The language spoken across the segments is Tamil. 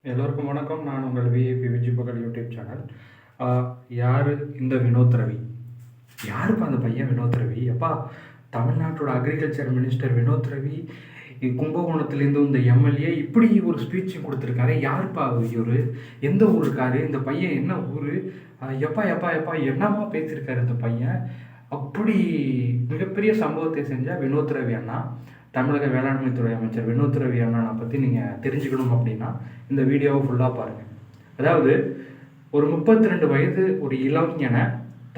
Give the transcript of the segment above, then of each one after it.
எல்லோருக்கும் வணக்கம். நான் உங்கள் விஐபி விஜி பகல் யூடியூப் சேனல். யார் இந்த வினோத் ரவி? யாருப்பா அந்த பையன் வினோத் ரவி? அப்பா, தமிழ்நாட்டோட அக்ரிகல்ச்சர் மினிஸ்டர் வினோத் ரவி கும்பகோணத்துலேருந்து இந்த எம்எல்ஏ இப்படி ஒரு ஸ்பீச் கொடுத்துருக்காரு. யாருப்பா இவர்? எந்த ஊருக்காரு இந்த பையன்? என்ன ஊர்? எப்பா எப்பா எப்பா என்னமா பேசியிருக்காரு இந்த பையன்? அப்படி மிகப்பெரிய சம்பவத்தை செஞ்ச வினோத் ரவி அண்ணா, தமிழக வேளாண்மைத்துறை அமைச்சர் வினோத் ரவி அண்ணனை பற்றி நீங்கள் தெரிஞ்சுக்கணும் அப்படின்னா இந்த வீடியோவை ஃபுல்லாக பாருங்கள். அதாவது ஒரு 32 வயது ஒரு இளைஞனை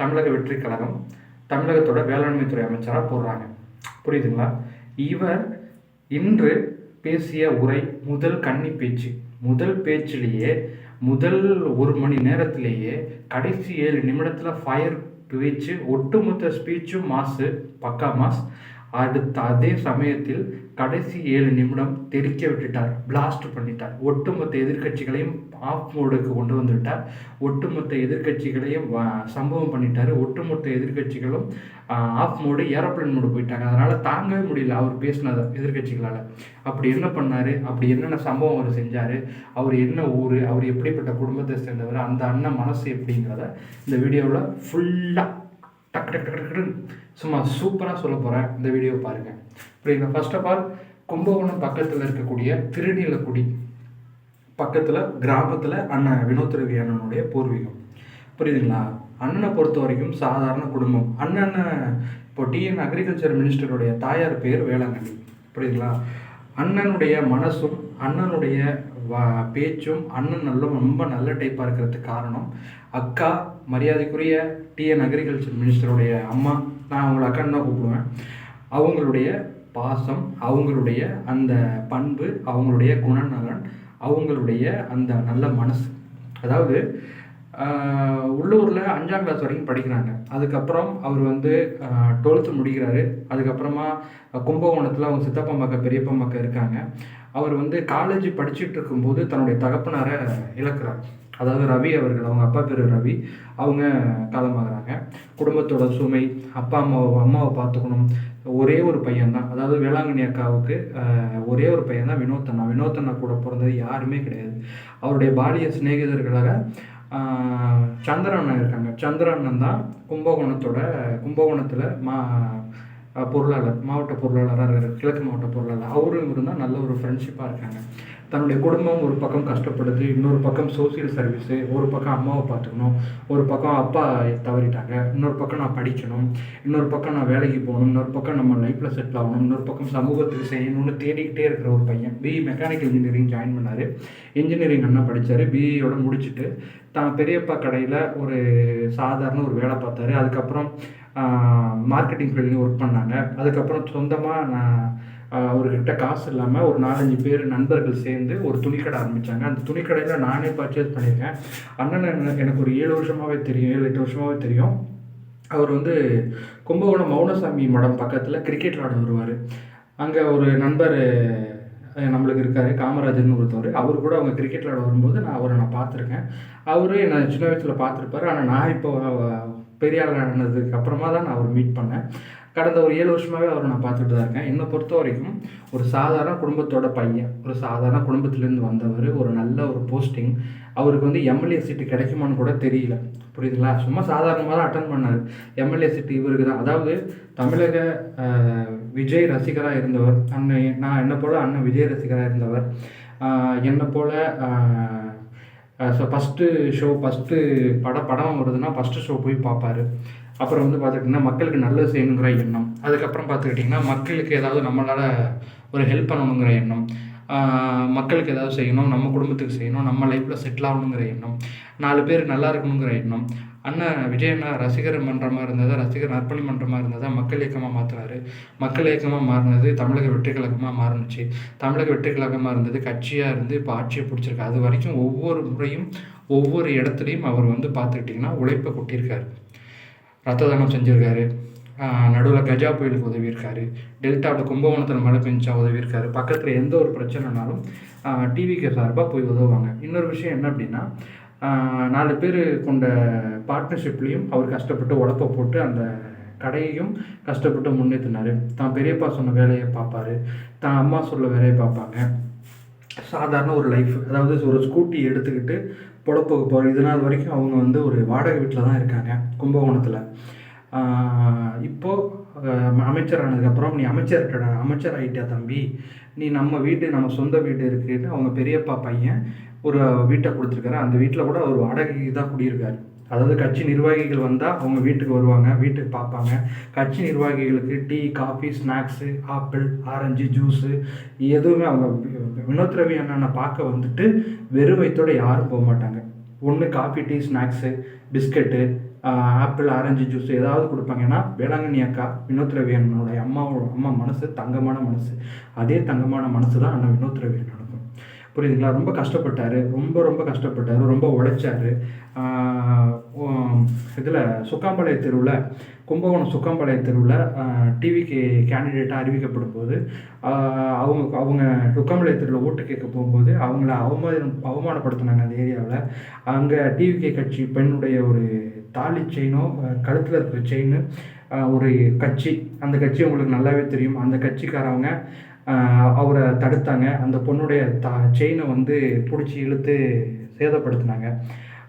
தமிழக வெற்றி கழகம் தமிழகத்தோட வேளாண்மைத்துறை அமைச்சராக போடுறாங்க. புரியுதுங்களா? இவர் இன்று பேசிய உரை முதல் கன்னி பேச்சு. முதல் பேச்சிலேயே முதல் 1 மணி நேரத்திலேயே கடைசி 7 நிமிடத்தில் ஃபயர் பேச்சு. ஒட்டுமொத்த ஸ்பீச்சும் மாசு, பக்கா மாஸ். அடுத்த அதே சமயத்தில் கடைசி 7 நிமிடம் தெரிக்க விட்டுட்டார், பிளாஸ்ட் பண்ணிட்டார். ஒட்டுமொத்த எதிர்கட்சிகளையும் ஆஃப் மோடுக்கு கொண்டு வந்துவிட்டார். ஒட்டுமொத்த எதிர்கட்சிகளையும் சம்பவம் பண்ணிட்டார். ஒட்டுமொத்த எதிர்கட்சிகளும் ஆஃப் மோடு, ஏரோப்ளேன் மோடு போயிட்டாங்க. அதனால் தாங்கவே முடியல அவர் பேசினதை எதிர்கட்சிகளால். அப்படி என்ன பண்ணார், அப்படி என்னென்ன சம்பவம் அவர் செஞ்சார், அவர் என்ன ஊர், அவர் எப்படிப்பட்ட குடும்பத்தை சேர்ந்தவர், அந்த அண்ணன் மனசு எப்படிங்கிறத இந்த வீடியோவில் ஃபுல்லாக டக்கு டக்கு டக்கு டக்குன்னு சும்மா சூப்பராக சொல்ல போகிறேன். இந்த வீடியோ பாருங்கள். புரியுங்களா? ஃபர்ஸ்ட் ஆஃப் ஆல், கும்பகோணம் பக்கத்தில் இருக்கக்கூடிய திருநீலக்குடி பக்கத்தில் கிராமத்தில் அண்ணன் வினோத் ரவி அண்ணனுடைய பூர்வீகம். புரியுதுங்களா? அண்ணனை பொறுத்த வரைக்கும் சாதாரண குடும்பம். அண்ணன் இப்போ டிஎன் அக்ரிகல்ச்சர் மினிஸ்டருடைய தாயார் பேர் வேளாங்கண்ணி. புரியுதுங்களா? அண்ணனுடைய மனசும் அண்ணனுடைய பேச்சும் அண்ணன் ரொம்ப நல்ல டைப்பாக இருக்கிறதுக்கு காரணம் அக்கா, மரியாதைக்குரிய டிஎன் அக்ரிகல்ச்சர் மினிஸ்டருடைய அம்மா, நான் அவங்கள அக்கான்னு தான் கூப்பிடுவேன். அவங்களுடைய பாசம், அவங்களுடைய அந்த பண்பு, அவங்களுடைய குணநலன், அவங்களுடைய அந்த நல்ல மனசு. அதாவது உள்ளூரில் 5ஆம் கிளாஸ் வரைக்கும் படிக்கிறாங்க. அதுக்கப்புறம் அவர் 12th முடிக்கிறாரு. அதுக்கப்புறமா கும்பகோணத்தில் அவங்க சித்தப்பா மக்கள் பெரியப்பா மக்கள் இருக்காங்க. அவர் காலேஜ் படிச்சுட்டு இருக்கும்போது தன்னுடைய தகப்பனாரை இழக்கிறார். அதாவது ரவி அவர்கள், அவங்க அப்பா பேர் ரவி, அவங்க காலமாகறாங்க. குடும்பத்தோட சுமை, அம்மாவை பார்த்துக்கணும். ஒரே ஒரு பையன்தான், அதாவது வேளாங்கண்ணி அக்காவுக்கு ஒரே ஒரு பையன் தான் வினோத் அண்ணா கூட பிறந்தது யாருமே கிடையாது. அவருடைய பாலிய சிநேகிதர்களாக சந்திரண்ணன் இருக்காங்க. சந்திரண்ணன் தான் கும்பகோணத்தில் பொருளாளர், மாவட்ட பொருளாளராக இருக்கிற, கிழக்கு மாவட்ட பொருளாளர். அவரும் இவரும் தான் நல்ல ஒரு ஃப்ரெண்ட்ஷிப்பாக இருக்காங்க. தன்னுடைய குடும்பம் ஒரு பக்கம் கஷ்டப்படுது, இன்னொரு பக்கம் சோசியல் சர்வீஸு, ஒரு பக்கம் அம்மாவை பார்த்துக்கணும், ஒரு பக்கம் அப்பா தவறிட்டாங்க, இன்னொரு பக்கம் நான் படிக்கணும், இன்னொரு பக்கம் நான் வேலைக்கு போகணும், இன்னொரு பக்கம் நம்ம லைஃப்பில் செட்டில் ஆகணும், இன்னொரு பக்கம் சமூகத்துக்கு செய்யணும்னு தேடிக்கிட்டே இருக்கிற ஒரு பையன். பிஇ மெக்கானிக்கல் இன்ஜினியரிங் ஜாயின் பண்ணார். இன்ஜினியரிங் அண்ணா படித்தார். பிஇயோட முடிச்சுட்டு தான் பெரியப்பா கடையில் ஒரு சாதாரண ஒரு வேலை பார்த்தாரு. அதுக்கப்புறம் மார்க்கெட்டிங் ஃபீல்ட்லையும் ஒர்க் பண்ணாங்க. அதுக்கப்புறம் சொந்தமாக நான் அவர்கிட்ட காசு இல்லாமல் ஒரு 4-5 பேர் நண்பர்கள் சேர்ந்து ஒரு துணிக்கடை ஆரம்பித்தாங்க. அந்த துணிக்கடையில் நானே பர்ச்சேஸ் பண்ணியிருக்கேன். அண்ணன் எனக்கு ஒரு 7 வருஷமாகவே தெரியும், 7-8 வருஷமாகவே தெரியும். அவர் கும்பகோணம் மௌனசாமி மடம் பக்கத்தில் கிரிக்கெட் விளாட வருவார். அங்கே ஒரு நண்பர் நம்மளுக்கு இருக்கார், காமராஜர்னு ஒருத்தவர். அவர் கூட அவங்க கிரிக்கெட் விளாட வரும்போது நான் பார்த்துருக்கேன். அவரு என்னை சின்ன வயசில் பார்த்துருப்பாரு. ஆனால் நான் இப்போ பெரிய ஆளானதுக்கு அப்புறமா தான் நான் அவர் மீட் பண்ணேன். கடந்த ஒரு 7 வருஷமாகவே அவரை நான் பார்த்துட்டு தான் இருக்கேன். என்னை பொறுத்த வரைக்கும் ஒரு சாதாரண குடும்பத்தோட பையன், ஒரு சாதாரண குடும்பத்துலேருந்து வந்தவர், ஒரு நல்ல ஒரு போஸ்டிங். அவருக்கு எம்எல்ஏ சீட்டு கிடைக்குமான்னு கூட தெரியல. புரியுதுங்களா? சும்மா சாதாரணமாக தான் அட்டன் பண்ணார். எம்எல்ஏ சீட்டு இவருக்கு தான். அதாவது தமிழக விஜய் ரசிகராக இருந்தவர் நான் என்னை போல் அண்ணன் விஜய் ரசிகராக இருந்தவர். என்னை போல் ஃபஸ்ட்டு படம் வருதுன்னா ஃபஸ்ட்டு ஷோ போய் பார்ப்பார். அப்புறம் பார்த்துக்கிட்டிங்கன்னா மக்களுக்கு நல்லது செய்யணுங்கிற எண்ணம். அதுக்கப்புறம் பார்த்துக்கிட்டிங்கன்னா மக்களுக்கு ஏதாவது நம்மளால் ஒரு ஹெல்ப் பண்ணணுங்கிற எண்ணம், மக்களுக்கு ஏதாவது செய்யணும், நம்ம குடும்பத்துக்கு செய்யணும், நம்ம லைஃப்பில் செட்டில் ஆகணுங்கிற எண்ணம், 4 பேர் நல்லா இருக்கணுங்கிற எண்ணம். அண்ணன் விஜய் அண்ணா ரசிகர் மன்றமாக இருந்ததை, ரசிகர் நற்பணி மன்றமாக இருந்ததை மக்கள் இயக்கமாக மாற்றினார். மக்கள் இயக்கமாக மாறினது தமிழக வெற்றி கழகமாக மாறினுச்சு. தமிழக வெற்றி கழகமாக இருந்தது கட்சியாக இருந்து இப்போ ஆட்சியை பிடிச்சிருக்கு. அது வரைக்கும் ஒவ்வொரு முறையும் ஒவ்வொரு இடத்துலையும் அவர் பார்த்துக்கிட்டிங்கன்னா உழைப்பை கொட்டியிருக்காரு. ரத்த தானம் செஞ்சுருக்காரு. நடுவில் கஜா புயலுக்கு உதவியிருக்காரு. டெல்டாவில் கும்பகோணத்தில் மழை பெஞ்சா உதவியிருக்காரு. பக்கத்தில் எந்த ஒரு பிரச்சனைனாலும் டிவிக்கு சார்பாக போய் உதவுவாங்க. இன்னொரு விஷயம் என்ன அப்படின்னா, 4 பேர் கொண்ட பார்ட்னர்ஷிப்லேயும் அவர் கஷ்டப்பட்டு உழைப்பை போட்டு அந்த கடையையும் கஷ்டப்பட்டு முன்னேற்றினார். தான் பெரியப்பா சொன்ன வேலையை பார்ப்பார், தான் அம்மா சொல்ல வேலையை பார்ப்பாங்க. சாதாரண ஒரு லைஃப், அதாவது ஒரு ஸ்கூட்டி எடுத்துக்கிட்டு பொழப்புக்கு போகிற இது நாள் வரைக்கும் அவங்க வந்து ஒரு வாடகை வீட்டில் தான் இருக்காங்க கும்பகோணத்தில். இப்போது அமைச்சர் ஆனதுக்கப்புறம், நீ அமைச்சர் ஆகிட்டியா தம்பி, நீ நம்ம வீடு, நம்ம சொந்த வீடு இருக்குன்னு அவங்க பெரியப்பா பையன் ஒரு வீட்டை கொடுத்துருக்காரு. அந்த வீட்டில் கூட அவர் வாடகைக்கு தான் குடியிருக்காரு. அதாவது கட்சி நிர்வாகிகள் வந்தால் அவங்க வீட்டுக்கு வருவாங்க, வீட்டுக்கு பார்ப்பாங்க. கட்சி நிர்வாகிகளுக்கு tea, coffee, snacks, apple, orange juice எதுவுமே அவங்க வினோத் ரவி அண்ணனை பார்க்க வந்துட்டு வெறும் வயிற்றோடு யாரும் போக மாட்டாங்க. ஒன்று coffee, tea, snacks, biscuit, apple, orange juice ஏதாவது கொடுப்பாங்க. ஏன்னா வேளாங்கண்ணி அக்கா வினோத் ரவி அண்ணனுடைய அம்மா மனசு தங்கமான மனசு. அதே தங்கமான மனசு தான் அண்ணன் வினோத் ரவி அண்ணனுக்கும். புரியுதுங்களா? ரொம்ப கஷ்டப்பட்டார், ரொம்ப கஷ்டப்பட்டார், ரொம்ப உழைச்சார். இதில் சுக்காம்பாளைய தெருவில், கும்பகோணம் சுக்காம்பாளைய தெருவில் டிவிக்கு கேண்டிடேட்டாக அறிவிக்கப்படும் போது அவங்க சுக்காம்பாளைய தெருவில் ஓட்டு கேட்க போகும்போது அவங்கள அவமானப்படுத்தினாங்க அந்த ஏரியாவில். அங்கே டிவிகே கட்சி பெண்ணுடைய ஒரு தாலி செயினோ கழுத்தில் இருக்கிற செயின் ஒரு கட்சி, அந்த கட்சி உங்களுக்கு நல்லாவே தெரியும். அந்த கட்சிக்காரவங்க அவரை தடுத்தாங்க. அந்த பொண்ணுடைய செயினை வந்து பிடிச்சி இழுத்து சேதப்படுத்தினாங்க.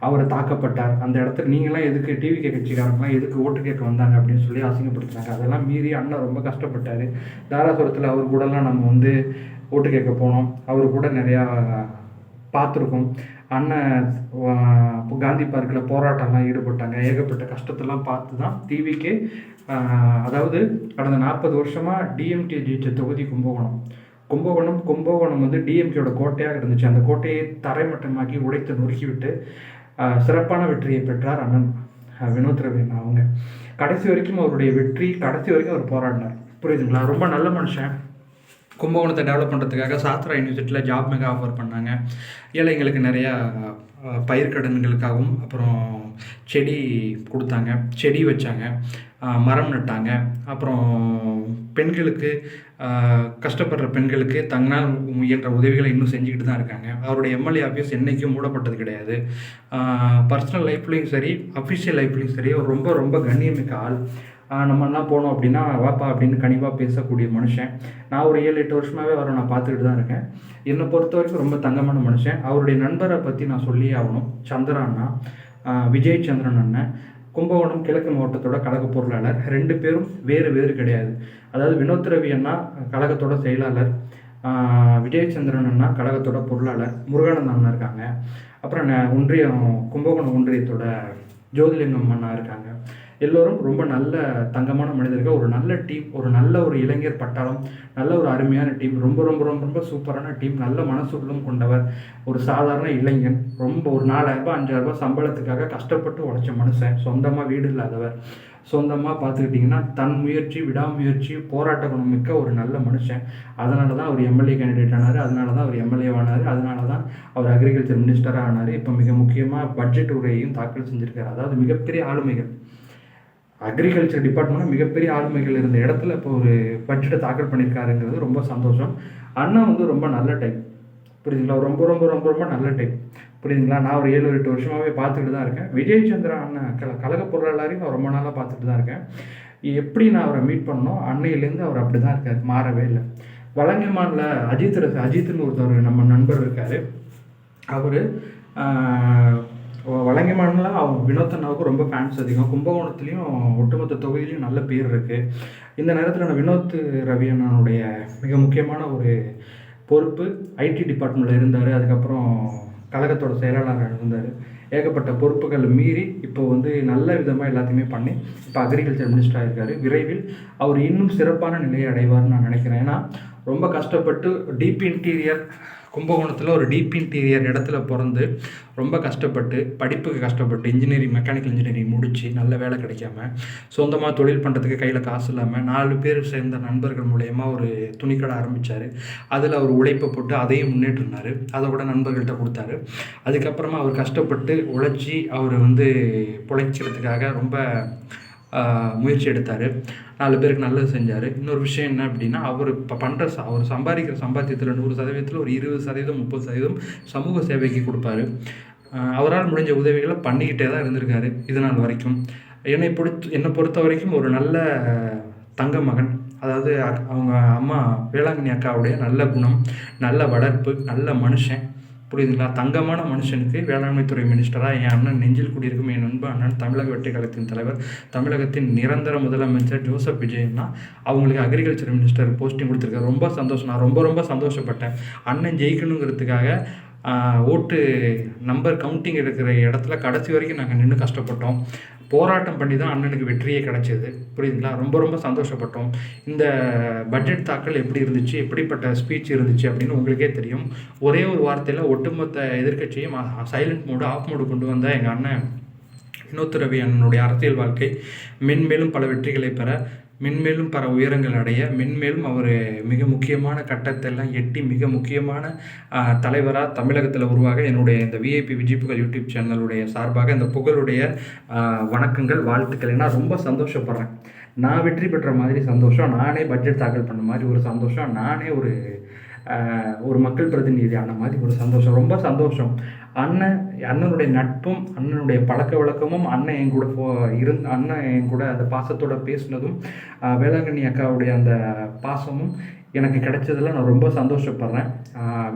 அவரை தாக்கப்பட்டார். அந்த இடத்துல நீங்களாம் எதுக்கு, டிவிகே கட்சிக்காரங்களாம் எதுக்கு ஓட்டு கேட்க வந்தாங்க அப்படின்னு சொல்லி அசிங்கப்படுத்தினாங்க. அதெல்லாம் மீறி அண்ணன் ரொம்ப கஷ்டப்பட்டார். தாராசுரத்தில் அவர் கூடலாம் நம்ம வந்து ஓட்டு கேட்க போனோம். அவர் கூட நிறையா பார்த்துருக்கோம். அண்ணன் காந்தி பார்க்கில் போராட்டம்லாம் ஈடுபட்டாங்க. ஏகப்பட்ட கஷ்டத்தெல்லாம் பார்த்து தான் டிவிக்கே, அதாவது கடந்த 40 வருஷமாக டிஎம்கே ஜெயிச்ச தொகுதி கும்பகோணம் வந்து டிஎம்கேயோட கோட்டையாக இருந்துச்சு. அந்த கோட்டையை தரைமட்டமாக்கி உடைத்து நொறுக்கிவிட்டு சிறப்பான வெற்றியை பெற்றார் அண்ணன் வினோத் ரவி அண்ணா. அவங்க கடைசி வரைக்கும் அவருடைய வெற்றி, கடைசி வரைக்கும் அவர் போராடினார். புரியுதுங்களா? ரொம்ப நல்ல மனுஷன். கும்பகோணத்தை டெவலப் பண்ணுறதுக்காக சாஸ்திரா யூனிவர்சிட்டியில் ஜாப் மெகா ஆஃபர் பண்ணாங்க. ஏழைங்களுக்கு நிறையா பயிர்க்கடன்களுக்காகவும் அப்புறம் செடி கொடுத்தாங்க, செடி வச்சாங்க, மரம் நட்டாங்க. அப்புறம் பெண்களுக்கு, கஷ்டப்படுற பெண்களுக்கு தங்களால் முயன்ற உதவிகளை இன்னும் செஞ்சுக்கிட்டு தான் இருக்காங்க. அவருடைய எம்எல்ஏ ஆஃபீஸ் என்றைக்கும் மூடப்பட்டது கிடையாது. பர்சனல் லைஃப்லேயும் சரி, அஃபிஷியல் லைஃப்லேயும் சரி அவர் ரொம்ப கண்ணியமிக்க ஆள். நம்மலாம் போனோம் அப்படின்னா வாப்பா அப்படின்னு கனிவாக பேசக்கூடிய மனுஷன். நான் ஒரு 7-8 வருஷமாகவே அவரை நான் பார்த்துக்கிட்டு தான் இருக்கேன். என்னை பொறுத்த வரைக்கும் ரொம்ப தங்கமான மனுஷன். அவருடைய நண்பரை பற்றி நான் சொல்லியே ஆகணும். சந்திரா அண்ணா, விஜய் சந்திரன் அண்ணன், கும்பகோணம் கிழக்கு மாவட்டத்தோட கழக பொருளாளர். 2 பேரும் வேறு கிடையாது. அதாவது வினோத் ரவி அண்ணா கழகத்தோட செயலாளர், விஜயச்சந்திரன் அண்ணா கழகத்தோட பொருளாளர், முருகானந்தம் அண்ணா இருக்காங்க. அப்புறம் கும்பகோணம் ஒன்றியத்தோட ஜோதிலிங்கம் அண்ணா இருக்காங்க. எல்லோரும் ரொம்ப நல்ல தங்கமான மனிதர்கள். ஒரு நல்ல டீம், ஒரு நல்ல ஒரு இளைஞர் பட்டாளம், நல்ல ஒரு அருமையான டீம், ரொம்ப சூப்பரான டீம். நல்ல மனசுகளும் கொண்டவர், ஒரு சாதாரண இளைஞன். ரொம்ப ஒரு 4000 5000 சம்பளத்துக்காக கஷ்டப்பட்டு உழைச்ச மனுஷன். சொந்தமாக வீடு இல்லாதவர். சொந்தமாக பார்த்துக்கிட்டிங்கன்னா தன் முயற்சி, விடாமுயற்சி, போராட்ட குணம் மிக்க ஒரு நல்ல மனுஷன். அதனால தான் அவர் எம்எல்ஏ கேண்டிடேட் ஆனார். அதனால தான் அவர் எம்எல்ஏ ஆனார். அதனால தான் அவர் அக்ரிகல்ச்சர் மினிஸ்டராக ஆனார். இப்போ மிக முக்கியமாக பட்ஜெட் உரையையும் தாக்கல் செஞ்சுருக்காரு. அதாவது மிகப்பெரிய ஆளுமைகள், அக்ரிகல்ச்சர் டிபார்ட்மெண்ட்டில் மிகப்பெரிய ஆளுமைகள் இருந்த இடத்துல இப்போ ஒரு பட்ஜெட்டை தாக்கல் பண்ணியிருக்காருங்கிறது ரொம்ப சந்தோஷம். அண்ணா வந்து ரொம்ப நல்ல டைப். புரியுதுங்களா? ரொம்ப நல்ல டைப். புரியுதுங்களா? நான் ஒரு 7-8 வருஷமாகவே பார்த்துக்கிட்டு தான் இருக்கேன். விஜய் சந்திரா அண்ணன் கழக பொருளாளரையும் நான் ரொம்ப நாளாக பார்த்துட்டு தான் இருக்கேன். எப்படி நான் அவரை மீட் பண்ணணும், அன்னையிலேருந்து அவர் அப்படி தான் இருக்கார், மாறவே இல்லை. வலங்கைமானில் அஜித்னு ஒருத்தர் நம்ம நண்பர் இருக்கார். அவர் வலங்கைமானில் வினோத் அண்ணாவுக்கு ரொம்ப ஃபேன்ஸ் அதிகம். கும்பகோணத்துலேயும் ஒட்டுமொத்த தொகுதியிலையும் நல்ல பேர் இருக்குது. இந்த நேரத்தில் நான் வினோத் ரவி அண்ணனுடைய மிக முக்கியமான ஒரு பொறுப்பு ஐடி டிபார்ட்மெண்ட்டில் இருந்தார். அதுக்கப்புறம் கழகத்தோட செயலாளராக இருந்தார். ஏகப்பட்ட பொறுப்புகள் மீறி இப்போ வந்து நல்ல விதமாக எல்லாத்தையுமே பண்ணி இப்போ அக்ரிகல்ச்சர் மினிஸ்டராக இருக்கார். விரைவில் அவர் இன்னும் சிறப்பான நிலையை அடைவார்னு நான் நினைக்கிறேன். ஏன்னா ரொம்ப கஷ்டப்பட்டு டீப் இன்டீரியர் கும்பகோணத்தில் ஒரு டீப் இன்டீரியர் இடத்துல பிறந்து ரொம்ப கஷ்டப்பட்டு படிப்புக்கு கஷ்டப்பட்டு மெக்கானிக்கல் இன்ஜினியரிங் முடித்து நல்ல வேலை கிடைக்காம சொந்தமாக தொழில் பண்ணுறதுக்கு கையில் காசு இல்லாமல் 4 பேர் சேர்ந்த நண்பர்கள் மூலயமா ஒரு துணிக்கடை ஆரம்பித்தார். அதில் அவர் உழைப்பை போட்டு அதையும் முன்னேற்றினார். அதை கூட நண்பர்கள்ட்ட கொடுத்தாரு. அதுக்கப்புறமா அவர் கஷ்டப்பட்டு உழைச்சி அவர் வந்து பிழைக்கிறதுக்காக ரொம்ப முயற்சி எடுத்தார். 4 பேருக்கு நல்லது செஞ்சார். இன்னொரு விஷயம் என்ன அப்படின்னா, அவர் இப்போ அவர் சம்பாதிக்கிற சம்பாத்தியத்தில் 100% ஒரு 20% 30% சமூக சேவைக்கு கொடுப்பாரு. அவரால் முடிஞ்ச உதவிகளை பண்ணிக்கிட்டே தான் இருந்திருக்காரு இது நாள் வரைக்கும். என்னை பொறுத்த வரைக்கும் ஒரு நல்ல தங்க மகன். அதாவது அவங்க அம்மா வேளாங்கண்ணி அக்காவுடைய நல்ல குணம், நல்ல வளர்ப்பு, நல்ல மனுஷன், புரியுதுங்களா? தங்கமான மனுஷனுக்கு வேளாண்மைத்துறை மினிஸ்டராக என் அண்ணன் நெஞ்சில் குடியிருக்கும் என் நண்பு அண்ணன் தமிழக வெற்றி கழகத்தின் தலைவர், தமிழகத்தின் நிரந்தர முதலமைச்சர் ஜோசப் விஜயன்னா அவங்களுக்கு அக்ரிகல்ச்சர் மினிஸ்டர் போஸ்டிங் கொடுத்துருக்காரு. ரொம்ப சந்தோஷம். நான் ரொம்ப ரொம்ப சந்தோஷப்பட்டேன். அண்ணன் ஜெயிக்கணுங்கிறதுக்காக ஓட்டு நம்பர் கவுண்டிங் எடுக்கிற இடத்துல கடைசி வரைக்கும் நாங்கள் நின்று கஷ்டப்பட்டோம். போராட்டம் பண்ணி தான் அண்ணனுக்கு வெற்றியே கிடச்சிது. புரியுதுங்களா? ரொம்ப ரொம்ப சந்தோஷப்பட்டோம். இந்த பட்ஜெட் தாக்கல் எப்படி இருந்துச்சு, எப்படிப்பட்ட ஸ்பீச் இருந்துச்சு அப்படின்னு உங்களுக்கே தெரியும். ஒரே ஒரு வார்த்தையில் ஒட்டுமொத்த எதிர்க்கட்சியும் சைலண்ட் மோடு, ஆஃப் மோடு கொண்டு வந்த எங்கள் அண்ணன் வினோத் ரவி அண்ணனுடைய அரசியல் வாழ்க்கை மென்மேலும் பல வெற்றிகளை பெற, மென்மேலும் பல உயரங்கள் அடைய, மென்மேலும் அவர் மிக முக்கியமான கட்டத்தெல்லாம் எட்டி மிக முக்கியமான தலைவராக தமிழகத்தில் உருவாக என்னுடைய இந்த விஐபி விஜிப்புகள் யூடியூப் சேனலுடைய சார்பாக இந்த புகழுடைய வணக்கங்கள், வாழ்த்துக்கள். ஏன்னா ரொம்ப சந்தோஷப்படுறேன். நான் வெற்றி பெற்ற மாதிரி சந்தோஷம், நானே பட்ஜெட் தாக்கல் பண்ண மாதிரி ஒரு சந்தோஷம், நானே ஒரு மக்கள் பிரதிநிதியான மாதிரி ஒரு சந்தோஷம். ரொம்ப சந்தோஷம். அண்ணனுடைய நட்பும் அண்ணனுடைய பழக்க வழக்கமும் அண்ணன் என் கூட அண்ணன் என் கூட அந்த பாசத்தோட பேசினதும் வேளாங்கண்ணி அக்காவுடைய அந்த பாசமும் எனக்கு கிடைச்சதில் நான் ரொம்ப சந்தோஷப்படுறேன்.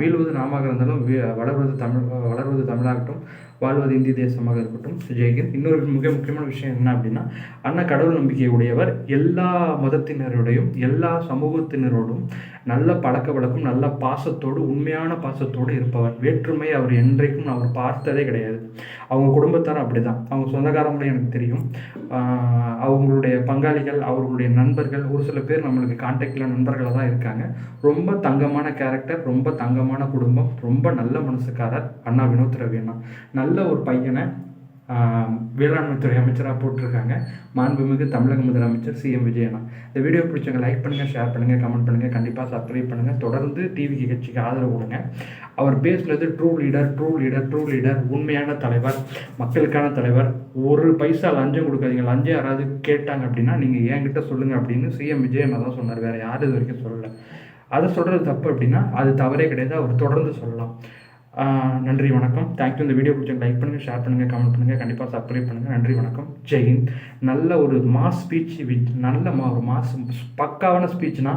வீழ்வது நாமாக இருந்தாலும் வளர்வது தமிழாகட்டும், வாழ்வது இந்திய தேசமாக இருக்கட்டும். ஜெய்ஹிந்த். இன்னொரு மிக முக்கியமான விஷயம் என்ன அப்படின்னா, அண்ணன் கடவுள் நம்பிக்கை உடையவர். எல்லா மதத்தினருடையும் எல்லா சமூகத்தினரோடும் நல்ல பழக்க வழக்கம், நல்ல பாசத்தோடு, உண்மையான பாசத்தோடு இருப்பவர். வேற்றுமை அவர் என்றைக்கும் அவர் பார்த்ததே கிடையாது. அவங்க குடும்பத்தார் அப்படி தான். அவங்க சொந்தக்காரங்களும் எனக்கு தெரியும். அவங்களுடைய பங்காளிகள், அவர்களுடைய நண்பர்கள், ஒரு சில பேர் நம்மளுக்கு கான்டாக்டில் நண்பர்களாக தான் இருக்காங்க. ரொம்ப தங்கமான கேரக்டர், ரொம்ப தங்கமான குடும்பம், ரொம்ப நல்ல மனசுக்காரர் அண்ணா வினோத் ரவி அண்ணா. நல்ல ஒரு பையனை வேளாண்மைத்துறை அமைச்சராக போட்டிருக்காங்க மாண்புமிகு தமிழக முதலமைச்சர் சிஎம் விஜயண்ணா. இந்த வீடியோ பிடிச்சவங்க லைக் பண்ணுங்கள், ஷேர் பண்ணுங்கள், கமெண்ட் பண்ணுங்கள், கண்டிப்பாக சப்ஸ்கிரைப் பண்ணுங்கள். தொடர்ந்து டிவி கட்சிக்கு ஆதரவு கொடுங்க. அவர் பேசுனது ட்ரூ லீடர், உண்மையான தலைவர், மக்களுக்கான தலைவர். ஒரு பைசா லஞ்சம் கொடுக்காதீங்க. லஞ்சம் யாராவது கேட்டாங்க அப்படின்னா நீங்கள் என்கிட்ட சொல்லுங்கள் அப்படின்னு சிஎம் விஜயண்ணா தான் சொன்னார். வேறு யாரும் இது வரைக்கும் சொல்லலை. அதை சொல்கிறது தப்பு அப்படின்னா அது தவறே கிடையாது. அவர் தொடர்ந்து சொல்லலாம். நன்றி, வணக்கம், தேங்க்யூ. இந்த வீடியோ பிடிச்சவங்க லைக் பண்ணுங்கள், ஷேர் பண்ணுங்கள், கமெண்ட் பண்ணுங்கள், கண்டிப்பாக சப்ஸ்கிரைப் பண்ணுங்கள். நன்றி, வணக்கம், ஜெய்ஹிந்த். நல்ல ஒரு மாஸ் ஸ்பீச், நல்ல ஒரு மாஸ் பக்காவான ஸ்பீச்னா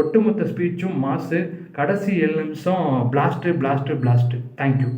ஒட்டுமொத்த ஸ்பீச்சும் மாசு. கடைசி 7 நிமிஷம் பிளாஸ்ட்டு. தேங்க்யூ.